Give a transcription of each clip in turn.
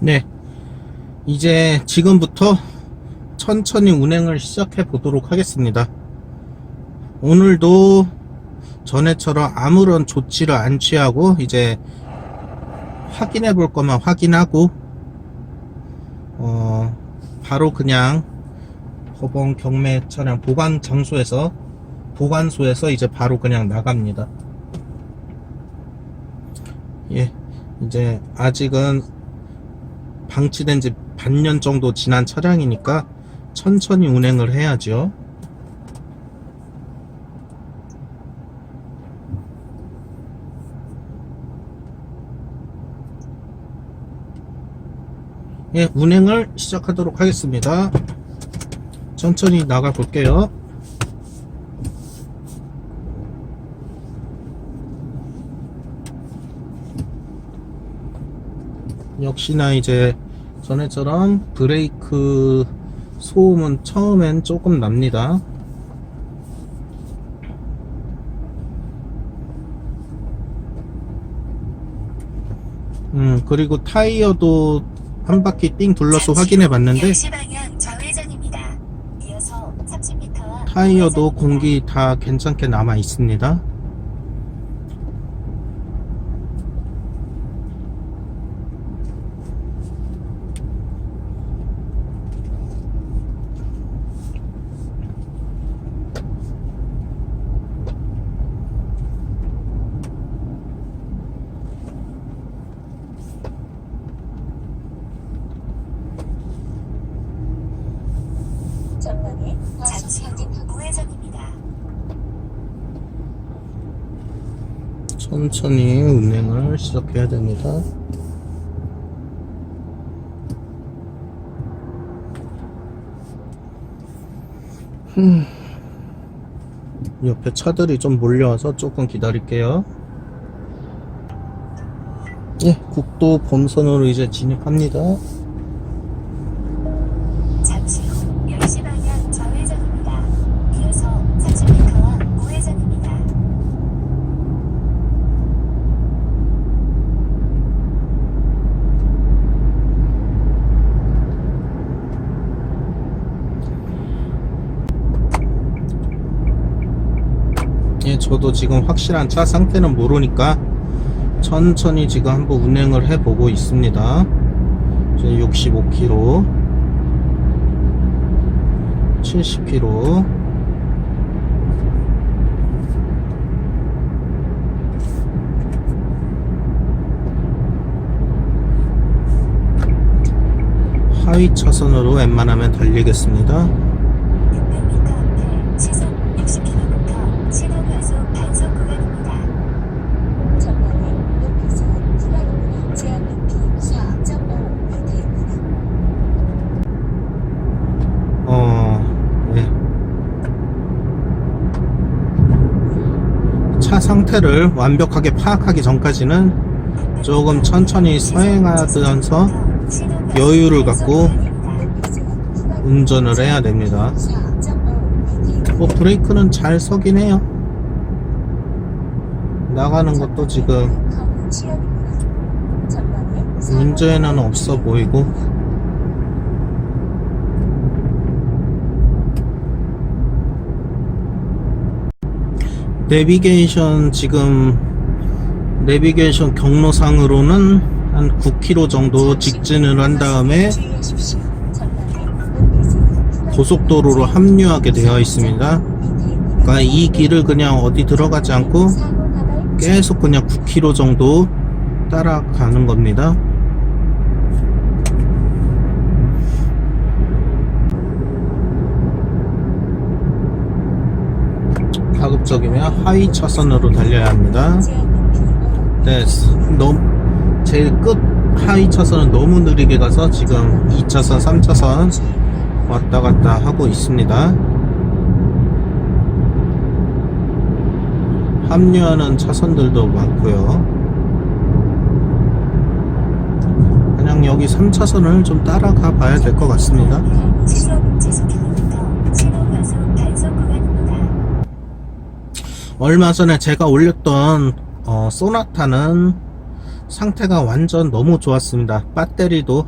네, 이제 지금부터 천천히 운행을 시작해 보도록 하겠습니다. 오늘도 전에처럼 아무런 조치를 안 취하고 이제 확인해 볼 거만 확인하고 바로 그냥 법원 경매 차량 보관 장소에서 보관소에서 이제 바로 그냥 나갑니다. 예, 이제 아직은 방치된 지 반년 정도 지난 차량이니까 천천히 운행을 해야죠. 예, 운행을 시작하도록 하겠습니다. 천천히 나가 볼게요. 역시나 이제 전에처럼 브레이크 소음은 처음엔 조금 납니다. 그리고 타이어도 한 바퀴 띵 둘러서 확인해 봤는데 타이어도 공기 다 괜찮게 남아 있습니다. 천천히 운행을 시작해야 됩니다. 옆에 차들이 좀 몰려와서 조금 기다릴게요. 예, 국도 본선으로 이제 진입합니다. 잠시 후 10시 방향 좌회전입니다. 이어서 30m 우회전입니다. 예, 저도 지금 확실한 차 상태는 모르니까 천천히 지금 한번 운행을 해보고 있습니다. 이제 65km, 70km, 하위 차선으로 웬만하면 달리겠습니다. 600m 앞에 시속 60km 신호 과속 단속 구간입니다. 전방에 높이선 구간입니다. 제한 높이 4.5m입니다. 네. 차 상태를 완벽하게 파악하기 전까지는 조금 천천히 서행하면서 여유를 갖고 운전을 해야 됩니다. 브레이크는 잘 서긴 해요. 나가는 것도 지금 문제는 없어 보이고. 내비게이션 경로상으로는 한 9km 정도 직진을 한 다음에 고속도로로 합류하게 되어 있습니다. 그러니까 이 길을 그냥 어디 들어가지 않고 계속 그냥 9km 정도 따라가는 겁니다. 가급적이면 하위 차선으로 달려야 합니다. 네, 제일 끝 하위 차선은 너무 느리게 가서 지금 2차선, 3차선 왔다 갔다 하고 있습니다. 합류하는 차선들도 많고요. 그냥 여기 3차선을 좀 따라가 봐야 될 것 같습니다. 얼마 전에 제가 올렸던 소나타는 상태가 완전 너무 좋았습니다. 배터리도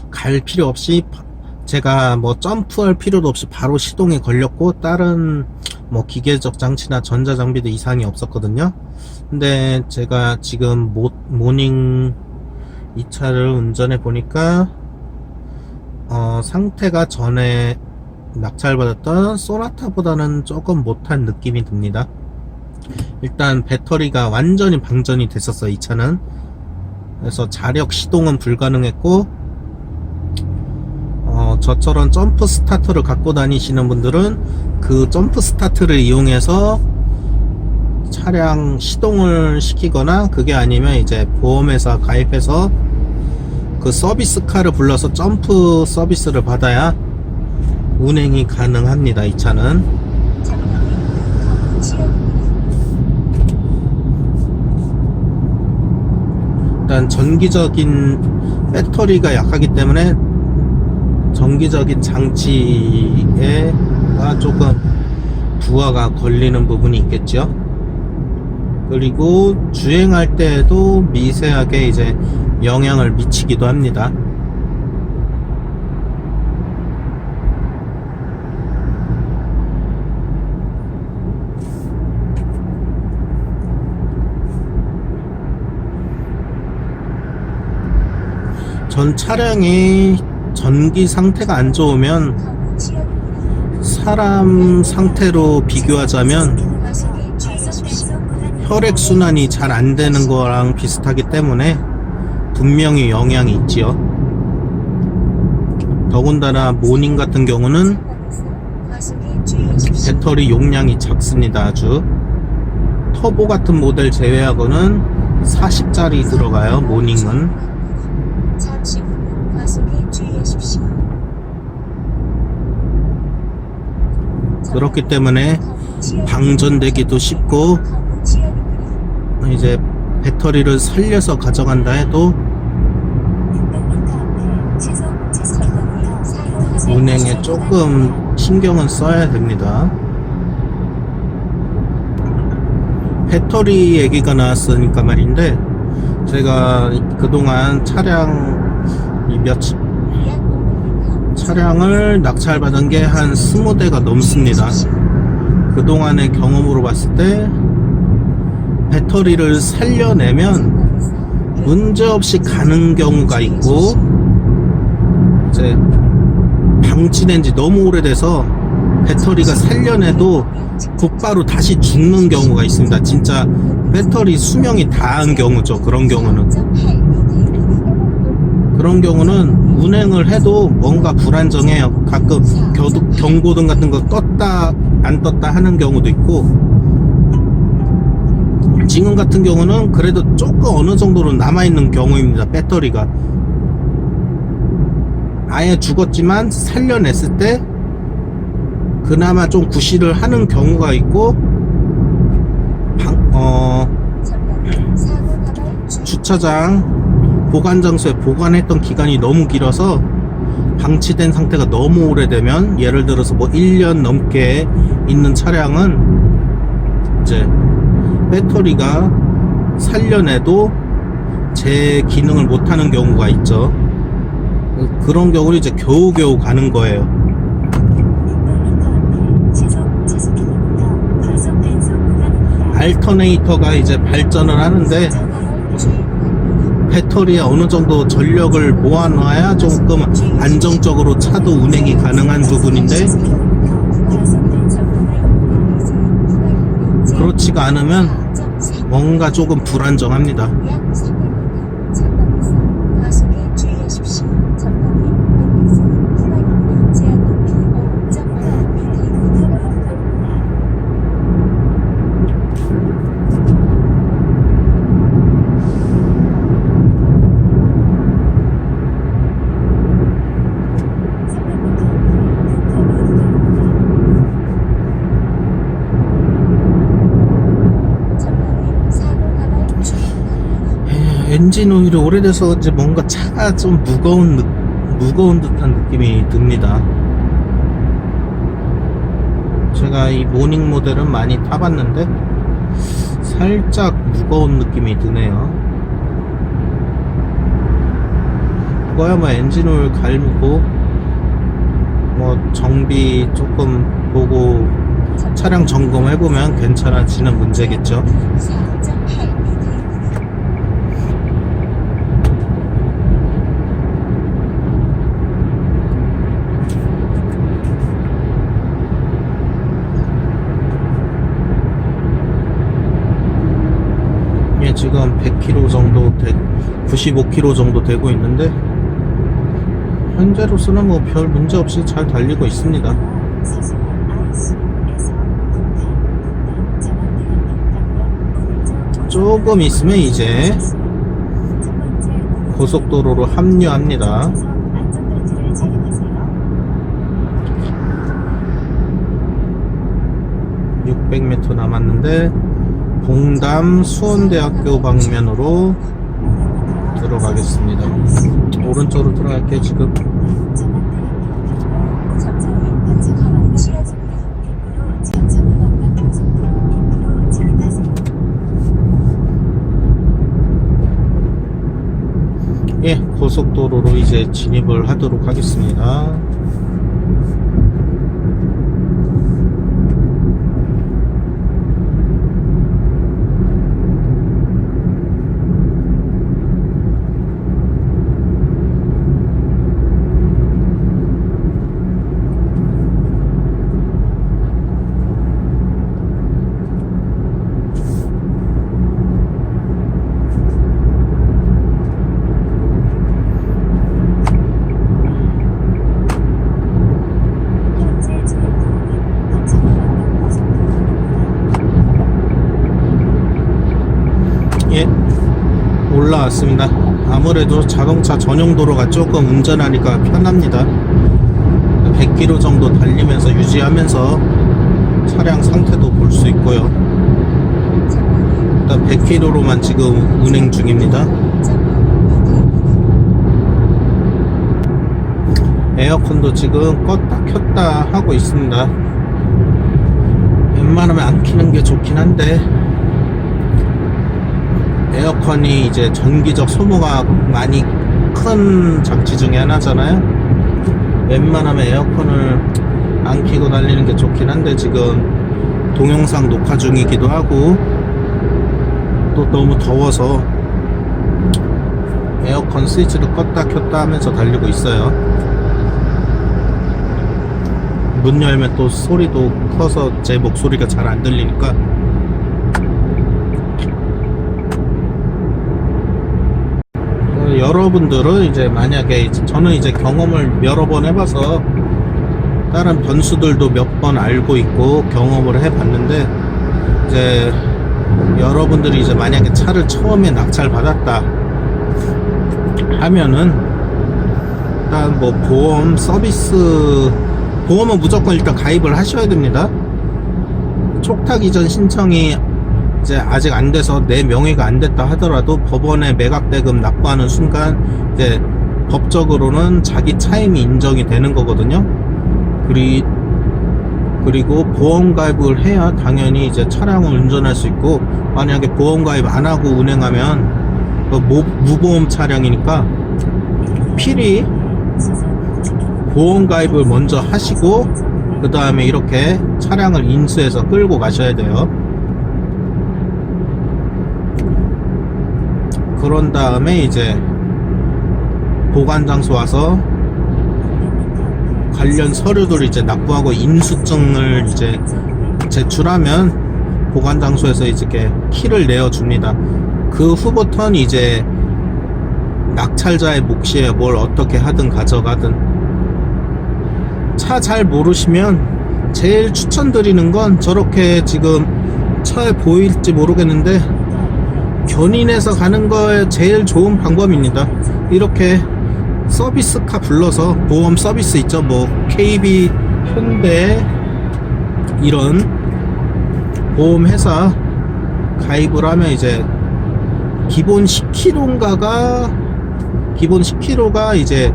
갈 필요 없이 제가 뭐 점프할 필요도 없이 바로 시동이 걸렸고, 다른 뭐 기계적 장치나 전자장비도 이상이 없었거든요. 근데 제가 지금 모닝 이 차를 운전해 보니까 상태가 전에 낙찰받았던 소나타보다는 조금 못한 느낌이 듭니다. 일단 배터리가 완전히 방전이 됐었어요, 이 차는. 그래서 자력 시동은 불가능했고, 저처럼 점프 스타터를 갖고 다니시는 분들은 그 점프 스타트를 이용해서 차량 시동을 시키거나, 그게 아니면 이제 보험회사 가입해서 그 서비스카를 불러서 점프 서비스를 받아야 운행이 가능합니다, 이 차는. 일단 전기적인 배터리가 약하기 때문에 전기적인 장치에가 조금 부하가 걸리는 부분이 있겠죠. 그리고 주행할 때에도 미세하게 이제 영향을 미치기도 합니다. 전 차량이 전기 상태가 안 좋으면, 사람 상태로 비교하자면 혈액순환이 잘 안 되는 거랑 비슷하기 때문에 분명히 영향이 있지요. 더군다나 모닝 같은 경우는 배터리 용량이 작습니다. 아주 터보 같은 모델 제외하고는 40짜리 들어가요, 모닝은. 잠시 후 과속에 주의하십시오. 그렇기 때문에 방전되기도 쉽고, 이제 배터리를 살려서 가져간다 해도 운행에 조금 신경은 써야 됩니다. 배터리 얘기가 나왔으니까 말인데, 제가 그동안 차량을 낙찰받은 게 한 20대가 넘습니다. 그동안의 경험으로 봤을 때 배터리를 살려내면 문제없이 가는 경우가 있고, 이제 방치된 지 너무 오래돼서 배터리가 살려내도 곧바로 다시 죽는 경우가 있습니다. 진짜 배터리 수명이 다한 경우죠. 그런 경우는 운행을 해도 뭔가 불안정해요. 가끔 경고등 같은 거 떴다 안 떴다 하는 경우도 있고, 지금 같은 경우는 그래도 조금 어느 정도로 남아있는 경우입니다. 배터리가 아예 죽었지만 살려냈을 때 그나마 좀 구실을 하는 경우가 있고, 주차장 보관장소에 보관했던 기간이 너무 길어서 방치된 상태가 너무 오래되면, 예를 들어서 뭐 1년 넘게 있는 차량은 이제 배터리가 살려내도 제 기능을 못하는 경우가 있죠. 그런 경우는 이제 겨우겨우 가는 거예요. 알터네이터가 이제 발전을 하는데, 배터리에 어느 정도 전력을 모아놔야 조금 안정적으로 차도 운행이 가능한 부분인데, 그렇지가 않으면 뭔가 조금 불안정합니다. 엔진 오일이 오래돼서 이제 뭔가 차가 좀 무거운 듯한 느낌이 듭니다. 제가 이 모닝 모델은 많이 타봤는데 살짝 무거운 느낌이 드네요. 그거야 뭐 엔진오일 갈고 뭐 정비 조금 보고 차량 점검해보면 괜찮아지는 문제겠죠. 4.8m입니다. 예, 지금 100km 정도 95km 정도 되고 있는데 현재로서는 뭐 별 문제 없이 잘 달리고 있습니다. 조금 있으면 이제 고속도로로 합류합니다. 600m 남았는데 봉담 수원대학교 방면으로 들어가겠습니다. 오른쪽으로 들어갈게요. 지금 예, 고속도로로 이제 진입을 하도록 하겠습니다. 예, 올라왔습니다. 아무래도 자동차 전용 도로가 조금 운전하니까 편합니다. 100km 정도 달리면서 유지하면서 차량 상태도 볼 수 있고요. 일단 100km로만 지금 운행 중입니다. 에어컨도 지금 껐다 켰다 하고 있습니다. 웬만하면 안 켜는 게 좋긴 한데 에어컨이 이제 전기적 소모가 많이 큰 장치 중에 하나잖아요. 웬만하면 에어컨을 안 켜고 달리는 게 좋긴 한데 지금 동영상 녹화 중이기도 하고 또 너무 더워서 에어컨 스위치를 껐다 켰다 하면서 달리고 있어요. 문 열면 또 소리도 커서 제 목소리가 잘 안 들리니까 여러분들은 이제 만약에 저는 이제 경험을 여러 번 해봐서 다른 변수들도 몇 번 알고 있고 경험을 해봤는데 이제 여러분들이 이제 만약에 차를 처음에 낙찰 받았다 하면은 일단 뭐 보험 서비스 보험은 무조건 일단 가입을 하셔야 됩니다. 촉탁 이전 신청이 이제 아직 안 돼서 내 명의가 안 됐다 하더라도 법원에 매각대금 납부하는 순간 이제 법적으로는 자기 차임이 인정이 되는 거거든요. 그리고 보험 가입을 해야 당연히 이제 차량을 운전할 수 있고, 만약에 보험 가입 안 하고 운행하면 무보험 차량이니까 필히 보험 가입을 먼저 하시고 그 다음에 이렇게 차량을 인수해서 끌고 가셔야 돼요. 그런 다음에 이제 보관장소 와서 관련 서류들을 이제 납부하고 인수증을 이제 제출하면 보관장소에서 이렇게 키를 내어줍니다. 그 후부터는 이제 낙찰자의 몫이에요. 뭘 어떻게 하든 가져가든. 차 잘 모르시면 제일 추천드리는 건 저렇게 지금 차에 보일지 모르겠는데 견인해서 가는 거에 제일 좋은 방법입니다. 이렇게 서비스카 불러서 보험 서비스 있죠. 뭐 KB, 현대 이런 보험회사 가입을 하면 이제 기본 10km가 이제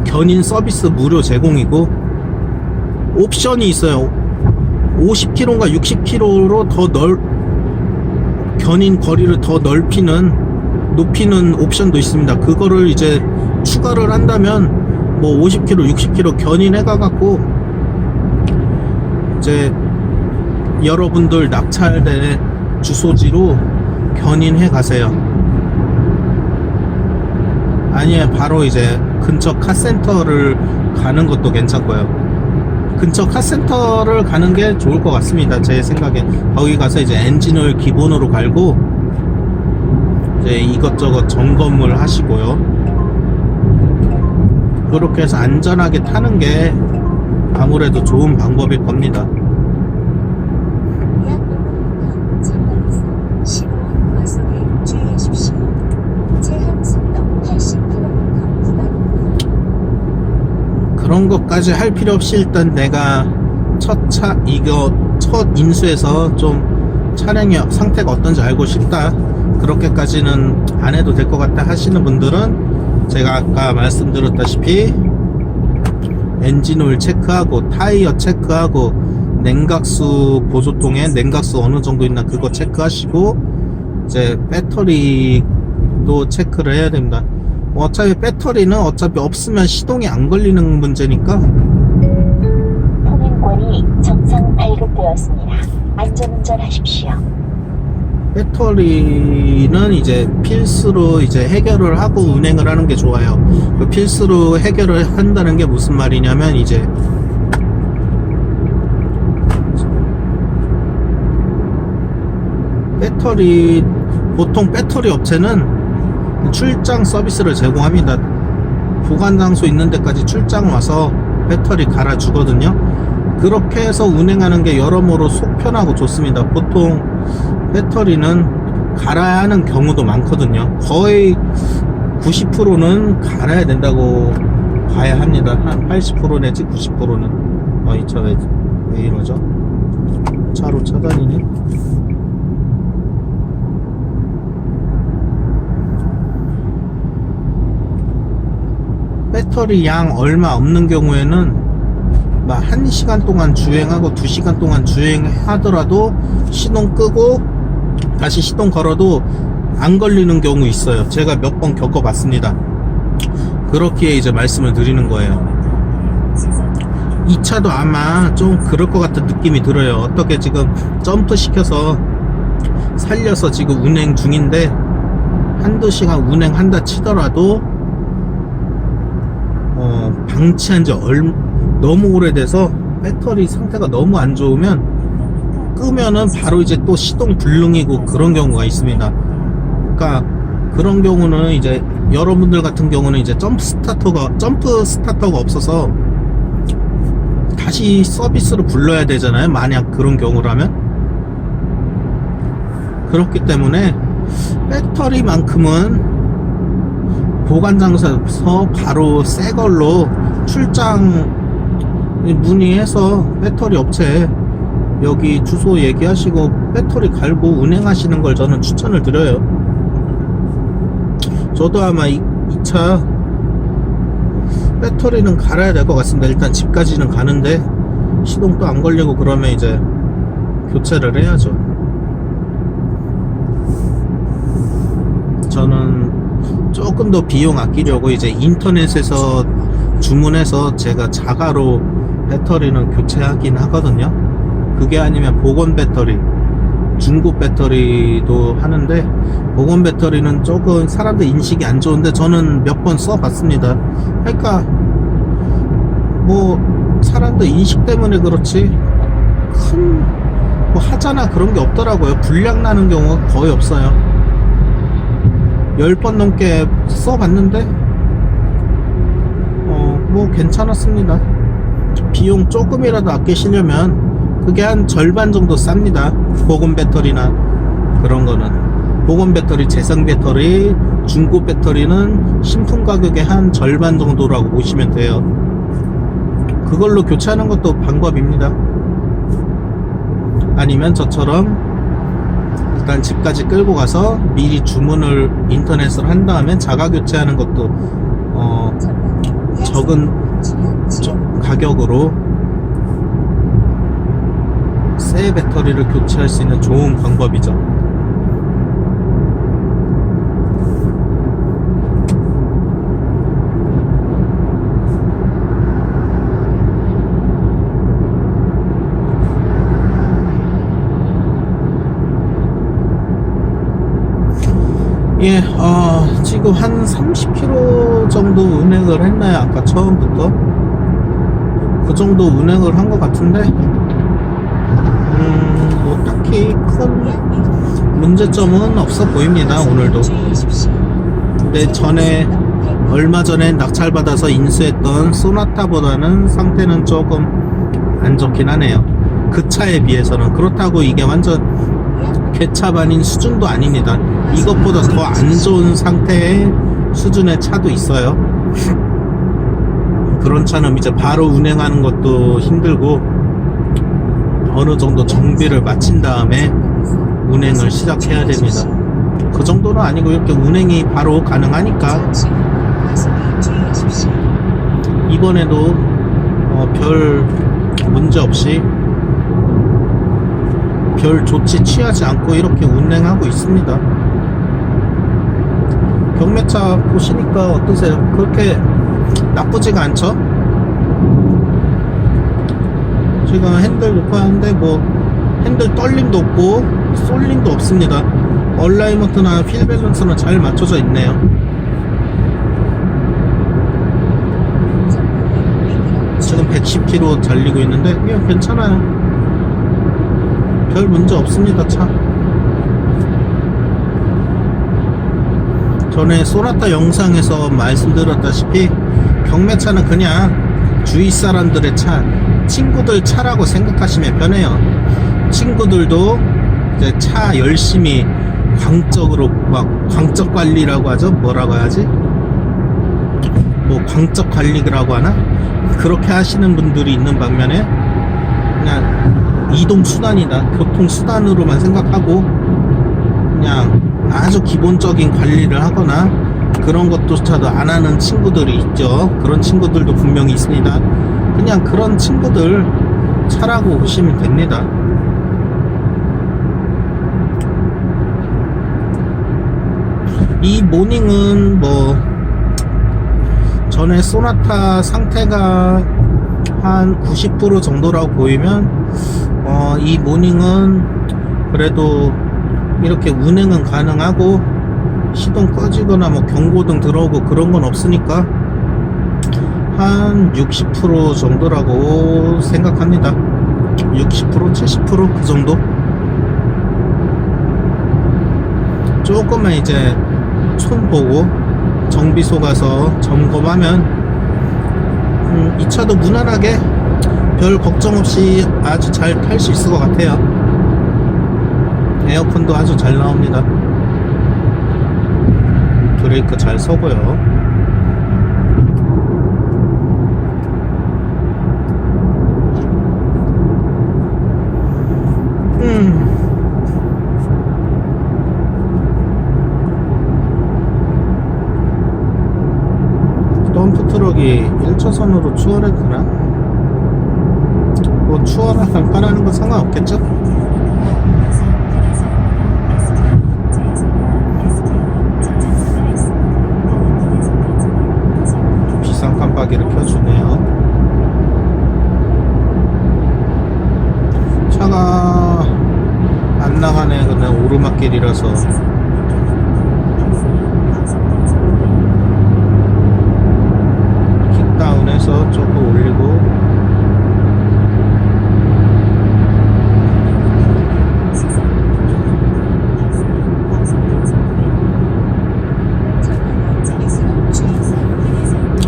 견인 서비스 무료 제공이고, 옵션이 있어요. 50km인가 60km로 더 견인 거리를 더 높이는 옵션도 있습니다. 그거를 이제 추가를 한다면 뭐 50km, 60km 견인해가 갖고 이제 여러분들 낙찰된 주소지로 견인해 가세요. 아니면 바로 이제 근처 카센터를 가는 것도 괜찮고요. 근처 카센터를 가는 게 좋을 것 같습니다. 제 생각에. 거기 가서 이제 엔진을 기본으로 갈고 이제 이것저것 점검을 하시고요. 그렇게 해서 안전하게 타는 게 아무래도 좋은 방법일 겁니다. 약 5분간 전방에서 15원 과속에 주의하십시오. 제한 속도 80km 구간입니다. 그런 것까지 할 필요 없이 일단 내가 첫 인수해서 좀 차량의 상태가 어떤지 알고 싶다, 그렇게까지는 안 해도 될 것 같다 하시는 분들은 제가 아까 말씀드렸다시피 엔진오일 체크하고 타이어 체크하고 냉각수 보조통에 냉각수 어느 정도 있나 그거 체크하시고 이제 배터리도 체크를 해야 됩니다. 어차피 배터리는 어차피 없으면 시동이 안 걸리는 문제니까. 통행권이 정상 발급되었습니다. 안전운전하십시오. 배터리는 이제 필수로 이제 해결을 하고 운행을 하는 게 좋아요. 그 필수로 해결을 한다는 게 무슨 말이냐면 이제 보통 배터리 업체는 출장 서비스를 제공합니다. 보관 장소 있는 데까지 출장 와서 배터리 갈아 주거든요. 그렇게 해서 운행하는 게 여러모로 속 편하고 좋습니다. 보통 배터리는 갈아야 하는 경우도 많거든요. 거의 90%는 갈아야 된다고 봐야 합니다. 한 80% 내지 90%는. 이 차 왜 이러죠? 차로 차다니네. 배터리 양 얼마 없는 경우에는 막 1시간 동안 주행하고 2시간 동안 주행하더라도 시동 끄고 다시 시동 걸어도 안 걸리는 경우 있어요. 제가 몇 번 겪어봤습니다. 그렇기에 이제 말씀을 드리는 거예요. 이 차도 아마 좀 그럴 것 같은 느낌이 들어요. 어떻게 지금 점프 시켜서 살려서 지금 운행 중인데 한두 시간 운행한다 치더라도 방치한 지 너무 오래돼서 배터리 상태가 너무 안 좋으면 끄면은 바로 이제 또 시동 불능이고 그런 경우가 있습니다. 그러니까 그런 경우는 이제 여러분들 같은 경우는 이제 점프 스타터가 없어서 다시 서비스로 불러야 되잖아요. 만약 그런 경우라면. 그렇기 때문에 배터리만큼은 보관 장소에서 바로 새 걸로 출장 문의해서 배터리 업체에 여기 주소 얘기하시고 배터리 갈고 운행하시는 걸 저는 추천을 드려요. 저도 아마 이 차 배터리는 갈아야 될 것 같습니다. 일단 집까지는 가는데 시동도 안 걸리고 그러면 이제 교체를 해야죠. 저는 조금 더 비용 아끼려고 이제 인터넷에서 주문해서 제가 자가로 배터리는 교체하긴 하거든요. 그게 아니면 복원 배터리, 중고 배터리도 하는데 복원 배터리는 조금 사람들 인식이 안 좋은데 저는 몇 번 써봤습니다. 그러니까 뭐 사람들 인식 때문에 그렇지 큰 뭐 하자나 그런 게 없더라고요. 불량 나는 경우가 거의 없어요. 10번 넘게 써봤는데 뭐 괜찮았습니다. 비용 조금이라도 아끼시려면 그게 한 절반 정도 쌉니다. 복원 배터리나 그런 거는. 복원 배터리, 재생 배터리, 중고 배터리는 신품 가격의 한 절반 정도라고 보시면 돼요. 그걸로 교체하는 것도 방법입니다. 아니면 저처럼 일단 집까지 끌고 가서 미리 주문을 인터넷으로 한 다음에 자가 교체하는 것도 적은 가격으로 새 배터리를 교체할 수 있는 좋은 방법이죠. 예, 지금 한 30km 정도 운행을 했나요? 아까 처음부터? 그 정도 운행을 한 것 같은데, 뭐 딱히 큰 문제점은 없어 보입니다, 오늘도. 근데 얼마 전에 낙찰받아서 인수했던 소나타보다는 상태는 조금 안 좋긴 하네요. 그 차에 비해서는. 그렇다고 이게 완전 개차반인 수준도 아닙니다. 이것보다 더 안 좋은 상태의 수준의 차도 있어요. 그런 차는 이제 바로 운행하는 것도 힘들고 어느 정도 정비를 마친 다음에 운행을 시작해야 됩니다. 그 정도는 아니고 이렇게 운행이 바로 가능하니까 이번에도 별 문제 없이 별 조치 취하지 않고 이렇게 운행하고 있습니다. 경매차 보시니까 어떠세요? 그렇게 나쁘지가 않죠? 지금 핸들 놓고 하는데 뭐 핸들 떨림도 없고 쏠림도 없습니다. 얼라이먼트나 휠 밸런스는 잘 맞춰져 있네요. 지금 110km 달리고 있는데 그냥 괜찮아요. 별 문제 없습니다. 차 전에 소나타 영상에서 말씀드렸다시피 경매차는 그냥 주위 사람들의 차, 친구들 차라고 생각하시면 편해요. 친구들도 이제 차 열심히 광적으로 막 광적 관리라고 하죠. 뭐라고 해야지? 뭐 광적 관리라고 하나? 그렇게 하시는 분들이 있는 반면에 그냥 이동수단이다, 교통수단으로만 생각하고 그냥 아주 기본적인 관리를 하거나 그런 것조차도 안 하는 친구들이 있죠. 그런 친구들도 분명히 있습니다. 그냥 그런 친구들 차라고 보시면 됩니다. 이 모닝은 뭐 전에 소나타 상태가 한 90% 정도라고 보이면 이 모닝은 그래도 이렇게 운행은 가능하고 시동 꺼지거나 뭐 경고등 들어오고 그런 건 없으니까 한 60% 정도라고 생각합니다. 60%, 70% 그 정도? 조금만 이제 손 보고 정비소 가서 점검하면 이 차도 무난하게 별 걱정 없이 아주 잘 탈 수 있을 것 같아요. 에어컨도 아주 잘 나옵니다. 브레이크 잘 서고요. 덤프트럭이 1차선으로 추월했구나. 뭐 추월하면 빠라는 건 상관없겠죠? 비상 깜빡이를 켜주네요. 차가 안 나가네. 그냥 오르막길이라서. 킥다운해서 조금 올리고.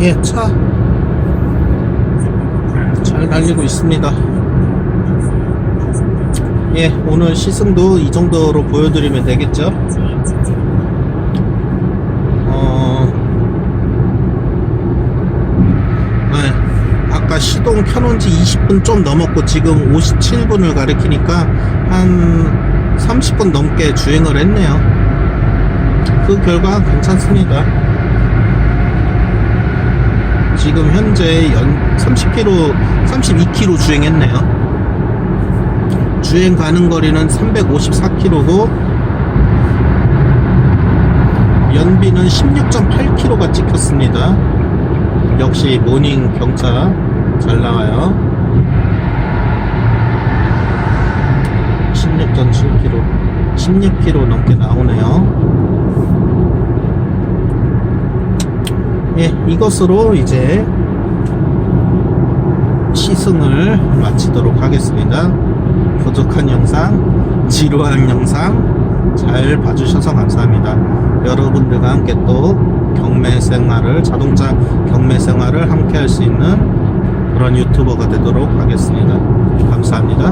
예, 차 잘 달리고 있습니다. 예, 오늘 시승도 이 정도로 보여드리면 되겠죠? 네, 아까 시동 켜놓은 지 20분 좀 넘었고 지금 57분을 가리키니까 한 30분 넘게 주행을 했네요. 그 결과 괜찮습니다. 지금 현재 32km 주행했네요. 주행 가는 거리는 354km고 연비는 16.8km가 찍혔습니다. 역시 모닝 경차 잘 나와요. 16.7km 16km 넘게 나오네요. 예, 이것으로 이제 시승을 마치도록 하겠습니다. 부족한 영상, 지루한 영상 잘 봐주셔서 감사합니다. 여러분들과 함께 또 경매 생활을, 자동차 경매 생활을 함께 할 수 있는 그런 유튜버가 되도록 하겠습니다. 감사합니다.